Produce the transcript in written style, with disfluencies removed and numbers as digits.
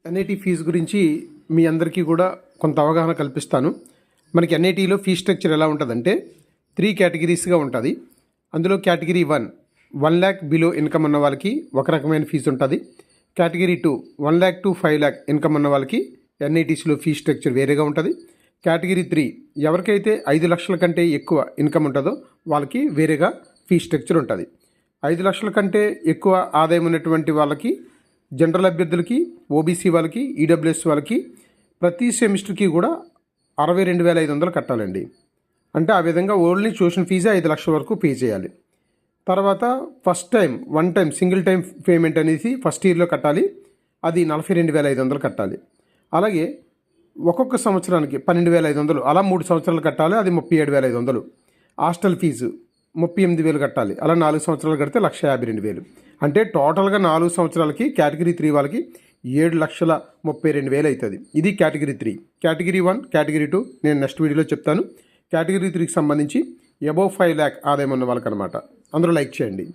NIT fee గురించి మీ అందరికీ కూడా కొంత అవగాహన కల్పిస్తాను. మనకి ఎన్ఐటీలో ఫీ స్ట్రక్చర్ ఎలా ఉంటుందంటే 3 కేటగిరీస్గా ఉంటుంది. అందులో కేటగిరీ 1 lakh బిలో ఇన్కమ్ ఉన్న వాళ్ళకి ఒక రకమైన ఫీజు ఉంటుంది. Category 2 1 lakh to 5 lakh income ఉన్న వాళ్ళకి ఎన్ఐటీసీలో ఫీ స్ట్రక్చర్ వేరేగా ఉంటుంది. కేటగిరీ 3 ఎవరికైతే 5 లక్షల కంటే ఎక్కువ ఇన్కమ్ ఉంటుందో వాళ్ళకి వేరేగా ఫీ స్ట్రక్చర్ ఉంటుంది. 5 లక్షల కంటే ఎక్కువ ఆదాయం ఉన్నటువంటి వాళ్ళకి, జనరల్ అభ్యర్థులకి, ఓబీసీ వాళ్ళకి, ఈడబ్ల్యూఎస్ వాళ్ళకి ప్రతి సెమిస్టర్కి కూడా 62,500 కట్టాలండి. అంటే ఆ విధంగా ఓన్లీ ట్యూషన్ ఫీజే 5 లక్షల వరకు పే చేయాలి. తర్వాత first time one time single time payment అనేది ఫస్ట్ ఇయర్లో కట్టాలి. అది 42,500 కట్టాలి. అలాగే ఒక్కొక్క సంవత్సరానికి 12,500, అలా 3 సంవత్సరాలు కట్టాలి. అది 37,500. హాస్టల్ ఫీజు 38,000 కట్టాలి. అలా 4 సంవత్సరాలు కడితే 1,52,000. అంటే టోటల్గా 4 సంవత్సరాలకి కేటగిరీ 3 వాళ్ళకి 7,32,000 అవుతుంది. ఇది కేటగిరీ 3. కేటగిరీ 1, కేటగిరీ 2 నేను నెక్స్ట్ వీడియోలో చెప్తాను. కేటగిరీ 3కి సంబంధించి అబోవ్ 5 lakh ఆదాయం ఉన్న వాళ్ళకనమాట. అందరూ లైక్ చేయండి.